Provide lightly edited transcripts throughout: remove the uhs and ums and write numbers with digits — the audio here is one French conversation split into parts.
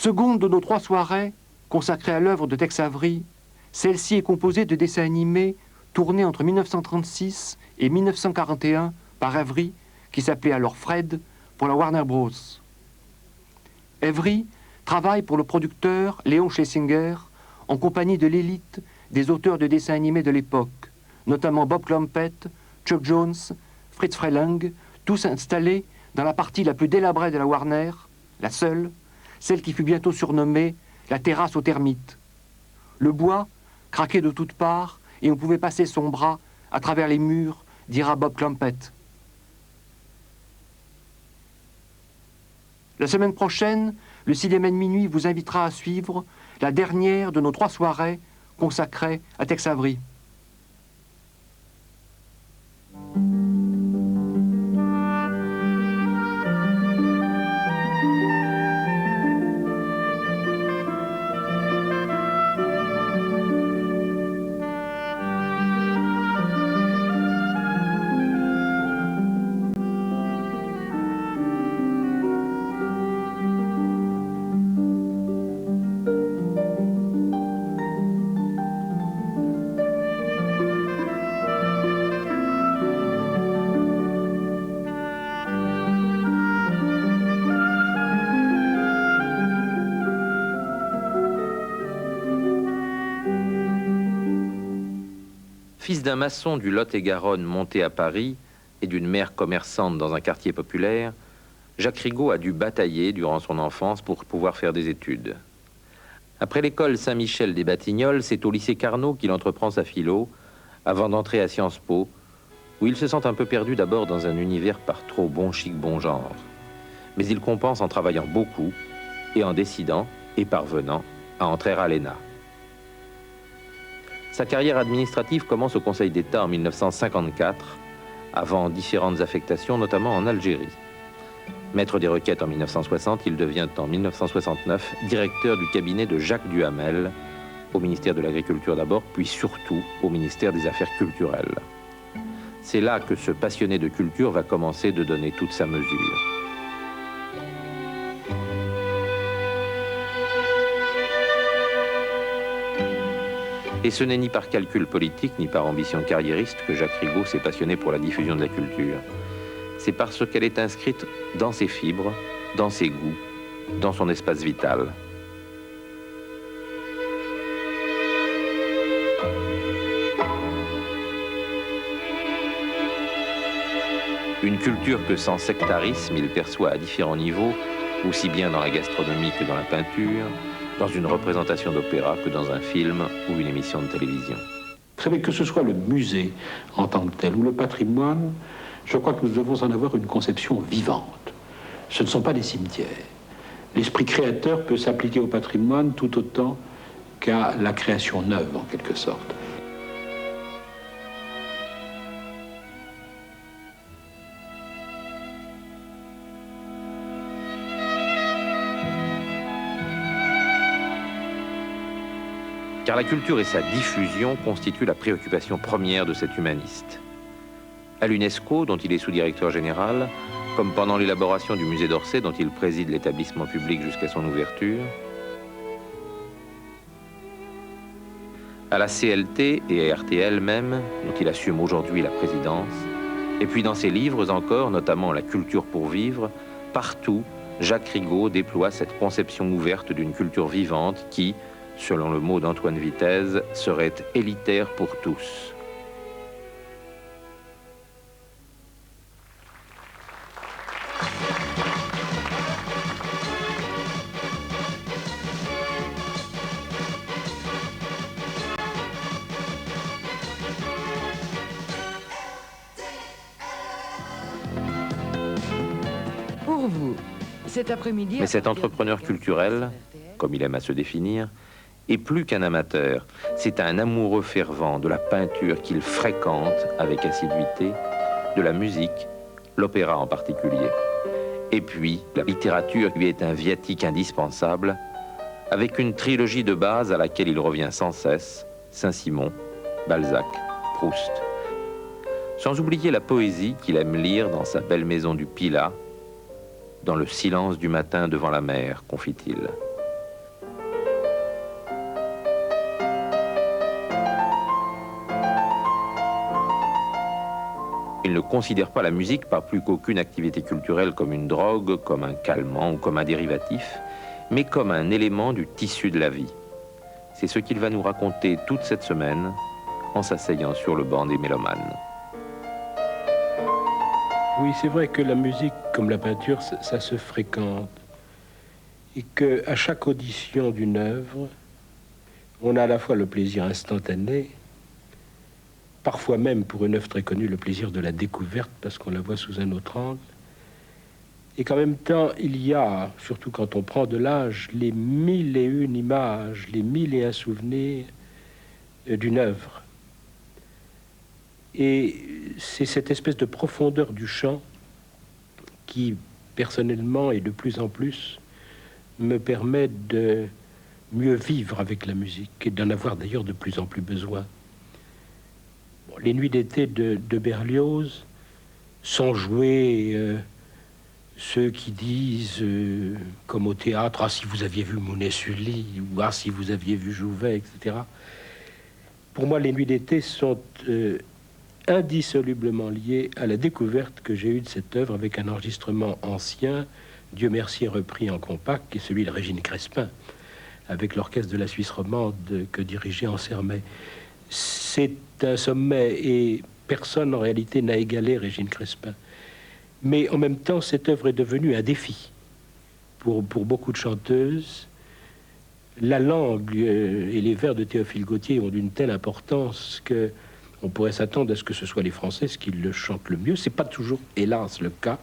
Seconde de nos 3 soirées consacrées à l'œuvre de Tex Avery, celle-ci est composée de dessins animés tournés entre 1936 et 1941 par Avery, qui s'appelait alors Fred, pour la Warner Bros. Avery travaille pour le producteur Léon Schlesinger en compagnie de l'élite des auteurs de dessins animés de l'époque, notamment Bob Clampett, Chuck Jones, Fritz Freleng, tous installés dans la partie la plus délabrée de la Warner, la seule, celle qui fut bientôt surnommée la terrasse aux termites. Le bois craquait de toutes parts et on pouvait passer son bras à travers les murs, dira Bob Clampett. La semaine prochaine, le cinéma de minuit vous invitera à suivre la dernière de nos 3 soirées consacrées à Tex Avery. Fils d'un maçon du Lot-et-Garonne monté à Paris et d'une mère commerçante dans un quartier populaire, Jacques Rigaud a dû batailler durant son enfance pour pouvoir faire des études. Après l'école Saint-Michel des Batignolles, c'est au lycée Carnot qu'il entreprend sa philo, avant d'entrer à Sciences Po, où il se sent un peu perdu d'abord dans un univers par trop bon chic, bon genre. Mais il compense en travaillant beaucoup et en décidant et parvenant à entrer à l'ENA. Sa carrière administrative commence au Conseil d'État en 1954, avant différentes affectations, notamment en Algérie. Maître des requêtes en 1960, il devient en 1969 directeur du cabinet de Jacques Duhamel, au ministère de l'Agriculture d'abord, puis surtout au ministère des Affaires culturelles. C'est là que ce passionné de culture va commencer de donner toute sa mesure. Et ce n'est ni par calcul politique, ni par ambition carriériste que Jacques Rigaud s'est passionné pour la diffusion de la culture. C'est parce qu'elle est inscrite dans ses fibres, dans ses goûts, dans son espace vital. Une culture que sans sectarisme, il perçoit à différents niveaux, aussi bien dans la gastronomie que dans la peinture, dans une représentation d'opéra que dans un film ou une émission de télévision. Vous savez, que ce soit le musée en tant que tel ou le patrimoine, je crois que nous devons en avoir une conception vivante. Ce ne sont pas des cimetières. L'esprit créateur peut s'appliquer au patrimoine tout autant qu'à la création neuve, en quelque sorte. Car la culture et sa diffusion constituent la préoccupation première de cet humaniste. À l'UNESCO, dont il est sous-directeur général, comme pendant l'élaboration du musée d'Orsay, dont il préside l'établissement public jusqu'à son ouverture, à la CLT et à RTL même, dont il assume aujourd'hui la présidence, et puis dans ses livres encore, notamment La culture pour vivre, partout, Jacques Rigaud déploie cette conception ouverte d'une culture vivante qui, selon le mot d'Antoine Vitez, serait élitaire pour tous. Pour vous, cet après-midi... Mais cet entrepreneur culturel, comme il aime à se définir, est plus qu'un amateur. C'est un amoureux fervent de la peinture qu'il fréquente avec assiduité, de la musique, l'opéra en particulier. Et puis, la littérature lui est un viatique indispensable, avec une trilogie de base à laquelle il revient sans cesse, Saint-Simon, Balzac, Proust. Sans oublier la poésie qu'il aime lire dans sa belle maison du Pilat, dans le silence du matin devant la mer, confie-t-il. il ne considère pas la musique, pas plus qu'aucune activité culturelle, comme une drogue, comme un calmant ou comme un dérivatif, mais comme un élément du tissu de la vie. C'est ce qu'il va nous raconter toute cette semaine en s'asseyant sur le banc des mélomanes. Oui, c'est vrai que la musique, comme la peinture, ça se fréquente. Et qu'à chaque audition d'une œuvre, on a à la fois le plaisir instantané, parfois même pour une œuvre très connue, le plaisir de la découverte, parce qu'on la voit sous un autre angle, et qu'en même temps, il y a, surtout quand on prend de l'âge, les 1001 images, les 1001 souvenirs d'une œuvre. Et c'est cette espèce de profondeur du chant qui, personnellement et de plus en plus, me permet de mieux vivre avec la musique et d'en avoir d'ailleurs de plus en plus besoin. Bon, les nuits d'été de Berlioz sont jouées, ceux qui disent, comme au théâtre, « Ah, si vous aviez vu Mounet-Sully » ou « Ah, si vous aviez vu Jouvet », etc. Pour moi, les nuits d'été sont indissolublement liées à la découverte que j'ai eue de cette œuvre avec un enregistrement ancien, Dieu merci repris en compact, qui est celui de Régine Crespin, avec l'orchestre de la Suisse romande que dirigeait Ansermet. C'est un sommet et personne en réalité n'a égalé Régine Crespin. Mais en même temps, cette œuvre est devenue un défi pour beaucoup de chanteuses. La langue et les vers de Théophile Gautier ont d'une telle importance que on pourrait s'attendre à ce que ce soit les Françaises qui le chantent le mieux. C'est pas toujours, hélas, le cas.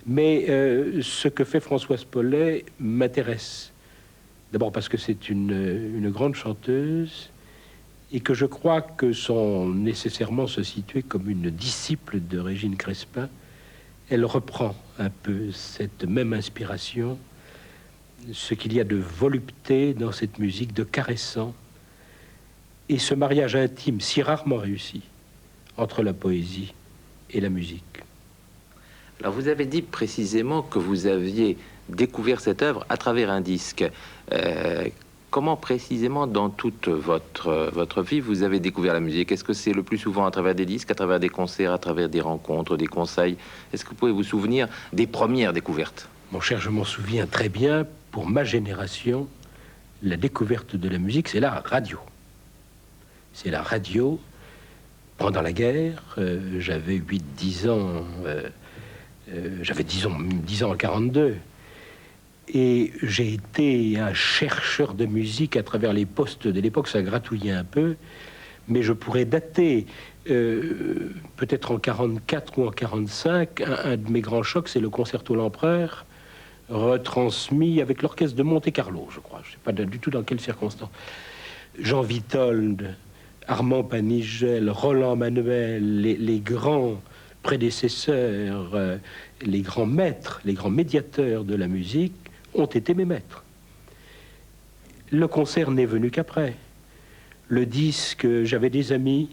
Mais ce que fait Françoise Pollet m'intéresse. D'abord parce que c'est une grande chanteuse et que je crois que sans nécessairement se situer comme une disciple de Régine Crespin, elle reprend un peu cette même inspiration, ce qu'il y a de volupté dans cette musique, de caressant, et ce mariage intime si rarement réussi entre la poésie et la musique. Alors vous avez dit précisément que vous aviez découvert cette œuvre à travers un disque. Comment précisément dans toute votre vie vous avez découvert la musique? Est-ce que c'est le plus souvent à travers des disques, à travers des concerts, à travers des rencontres, des conseils? Est-ce que vous pouvez vous souvenir des premières découvertes? Mon cher, je m'en souviens très bien. Pour ma génération, la découverte de la musique, c'est la radio. C'est la radio. Pendant la guerre, j'avais 8-10 ans, j'avais 10 ans en 42. Et j'ai été un chercheur de musique à travers les postes de l'époque. Ça gratouillait un peu, mais je pourrais dater peut-être en 44 ou en 45. Un de mes grands chocs, c'est le Concerto L'Empereur, retransmis avec l'orchestre de Monte-Carlo, je crois. Je ne sais pas du tout dans quelles circonstances. Jean Vitold, Armand Panigel, Roland Manuel, les grands prédécesseurs, les grands maîtres, les grands médiateurs de la musique ont été mes maîtres. Le concert n'est venu qu'après. Le disque, j'avais des amis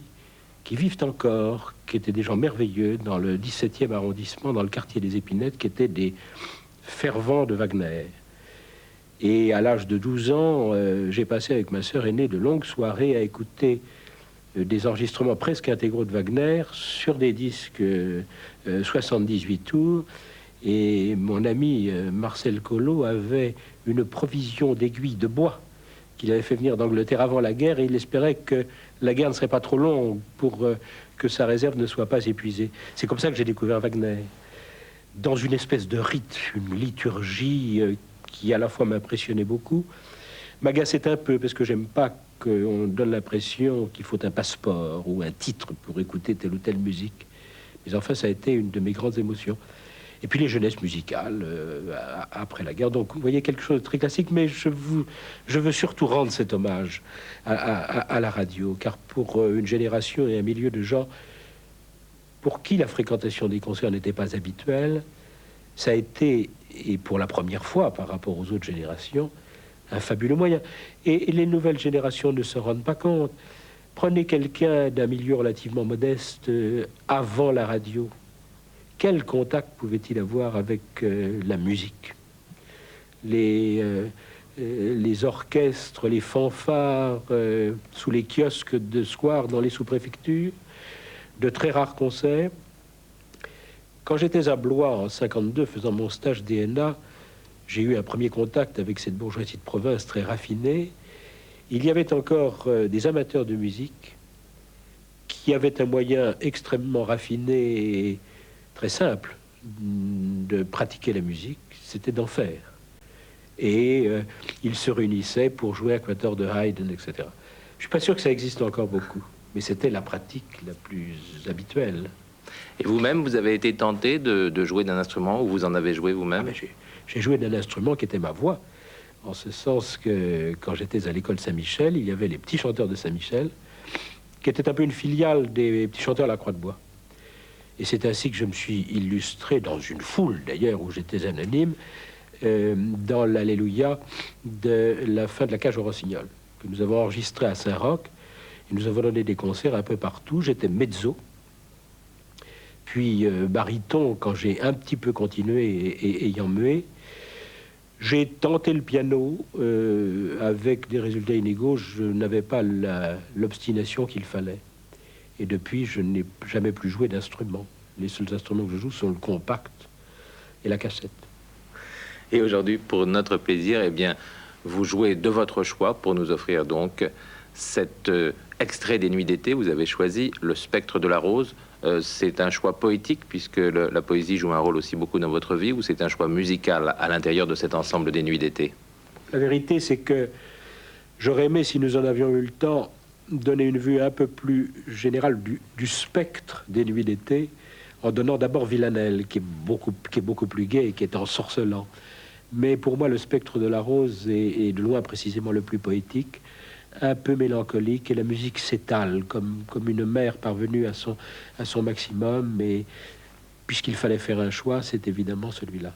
qui vivent encore, qui étaient des gens merveilleux dans le 17e arrondissement, dans le quartier des Épinettes, qui étaient des fervents de Wagner. Et à l'âge de 12 ans, j'ai passé avec ma sœur aînée de longues soirées à écouter des enregistrements presque intégraux de Wagner sur des disques 78 tours. Et mon ami Marcel Collot avait une provision d'aiguilles de bois qu'il avait fait venir d'Angleterre avant la guerre, et il espérait que la guerre ne serait pas trop longue pour que sa réserve ne soit pas épuisée. C'est comme ça que j'ai découvert Wagner, dans une espèce de rite, une liturgie qui à la fois m'impressionnait beaucoup, m'agaçait un peu, parce que j'aime pas qu'on donne l'impression qu'il faut un passeport ou un titre pour écouter telle ou telle musique. Mais enfin, ça a été une de mes grandes émotions. Et puis les jeunesses musicales après la guerre. Donc vous voyez, quelque chose de très classique, mais je veux surtout rendre cet hommage à la radio, car pour une génération et un milieu de gens pour qui la fréquentation des concerts n'était pas habituelle, ça a été, et pour la première fois par rapport aux autres générations, un fabuleux moyen. Et les nouvelles générations ne se rendent pas compte. Prenez quelqu'un d'un milieu relativement modeste avant la radio. Quel contact pouvait-il avoir avec la musique? Les orchestres, les fanfares sous les kiosques de square dans les sous-préfectures, de très rares concerts. Quand j'étais à Blois en 52, faisant mon stage DNA, j'ai eu un premier contact avec cette bourgeoisie de province très raffinée. Il y avait encore des amateurs de musique qui avaient un moyen extrêmement raffiné et très simple de pratiquer la musique, c'était d'en faire. Et ils se réunissaient pour jouer à Quatuor de Haydn, etc. Je ne suis pas sûr que ça existe encore beaucoup, mais c'était la pratique la plus habituelle. Et vous-même, vous avez été tenté de jouer d'un instrument, ou vous en avez joué vous-même? J'ai joué d'un instrument qui était ma voix, en ce sens que quand j'étais à l'école Saint-Michel, il y avait les petits chanteurs de Saint-Michel, qui étaient un peu une filiale des petits chanteurs à la Croix-de-Bois. Et c'est ainsi que je me suis illustré dans une foule, d'ailleurs, où j'étais anonyme, dans l'Alléluia de la fin de la Cage au Rossignol, que nous avons enregistré à Saint-Roch, et nous avons donné des concerts un peu partout. J'étais mezzo, puis baryton quand j'ai un petit peu continué et ayant mué. J'ai tenté le piano avec des résultats inégaux. Je n'avais pas l'obstination qu'il fallait. Et depuis, je n'ai jamais plus joué d'instrument. Les seuls instruments que je joue sont le compact et la cassette. Et aujourd'hui, pour notre plaisir, eh bien, vous jouez de votre choix pour nous offrir donc cet extrait des Nuits d'été. Vous avez choisi Le Spectre de la Rose. C'est un choix poétique, puisque la poésie joue un rôle aussi beaucoup dans votre vie, ou c'est un choix musical à l'intérieur de cet ensemble des Nuits d'été? La vérité, c'est que j'aurais aimé, si nous en avions eu le temps, donner une vue un peu plus générale du spectre des Nuits d'été, en donnant d'abord Villanelle, qui est beaucoup plus gai et qui est ensorcelant. Mais pour moi, Le Spectre de la Rose est de loin précisément le plus poétique, un peu mélancolique, et la musique s'étale comme une mer parvenue à son maximum. Et puisqu'il fallait faire un choix, c'est évidemment celui-là.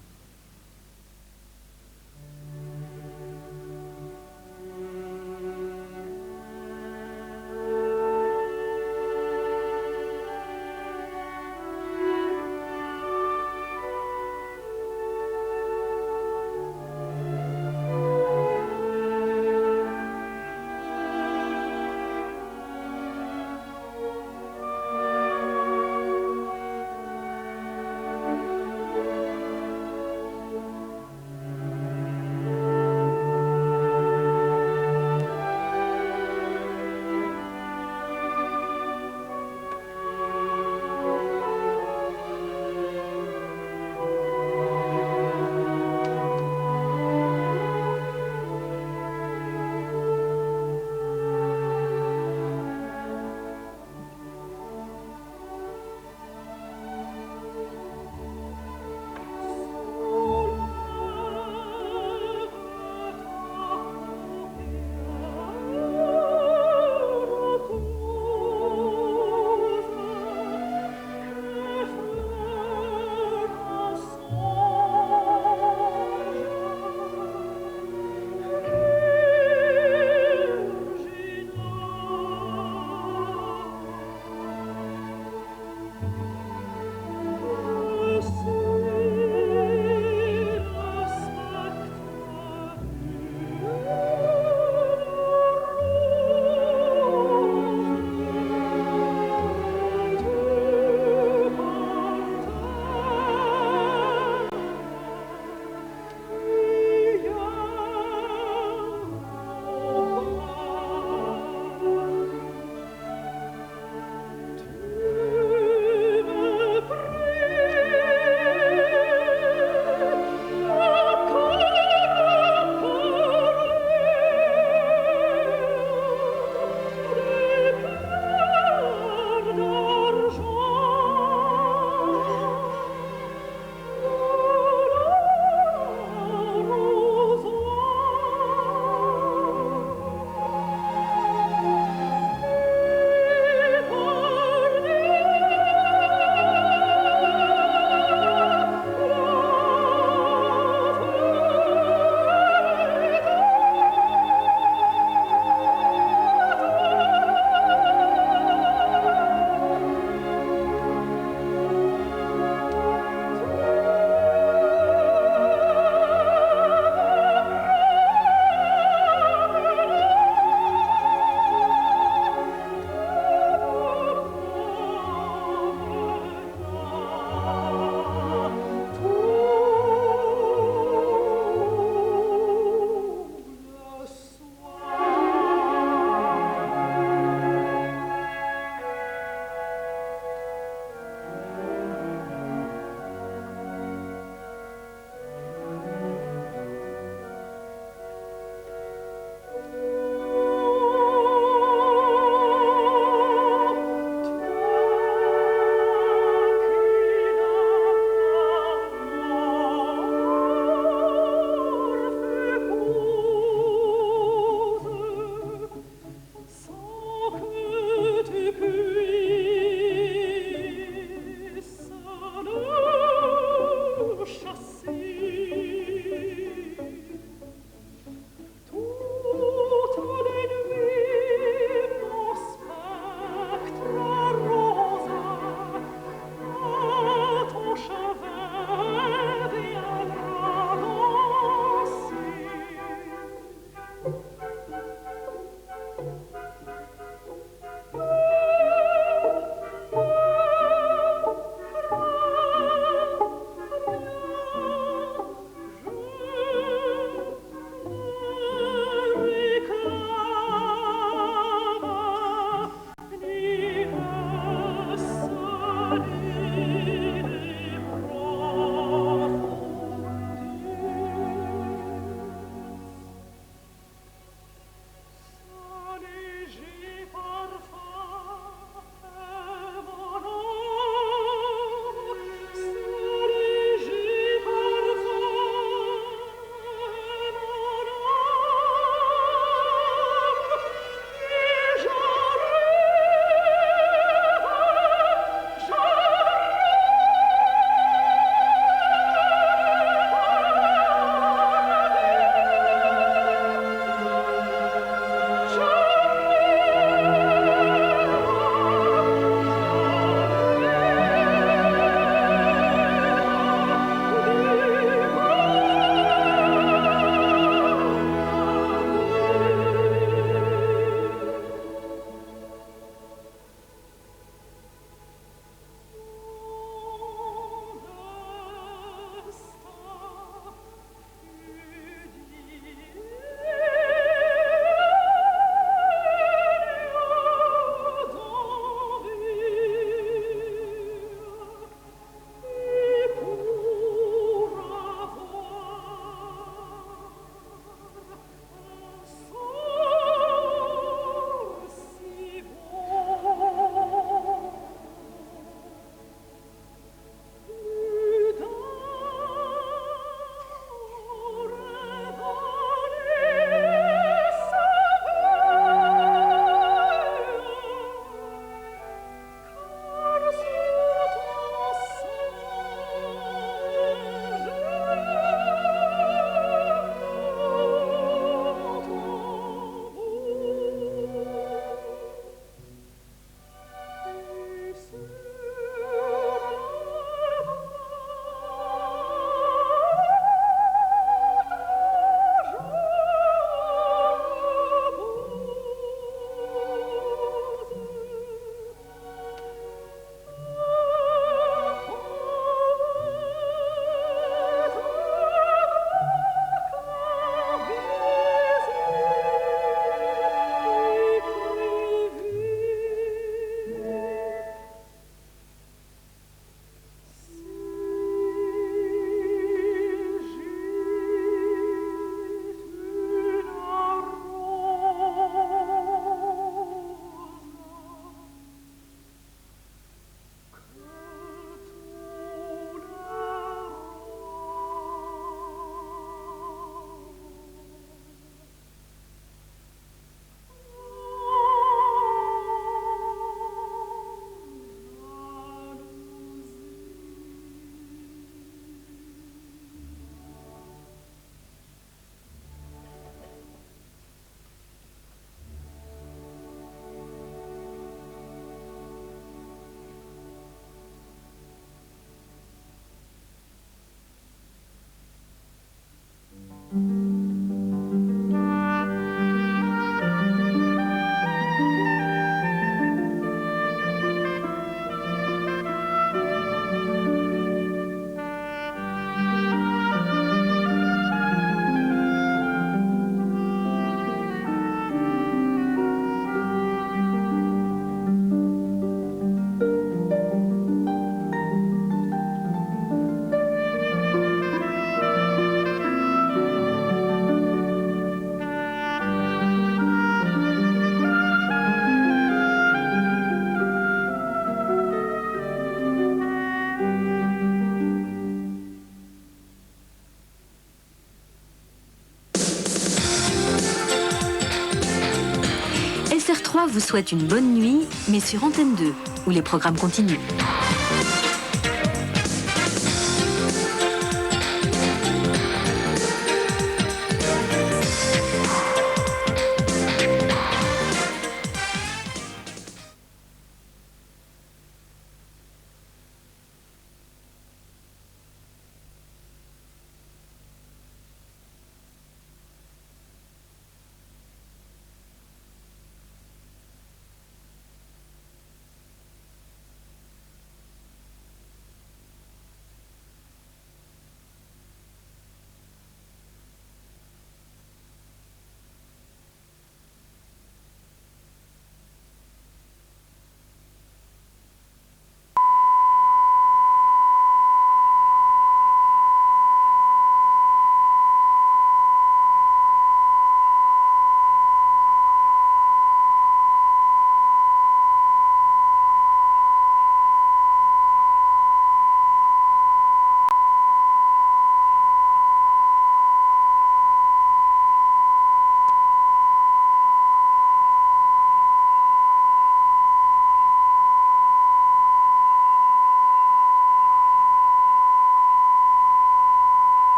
SR3 vous souhaite une bonne nuit, mais sur Antenne 2, où les programmes continuent.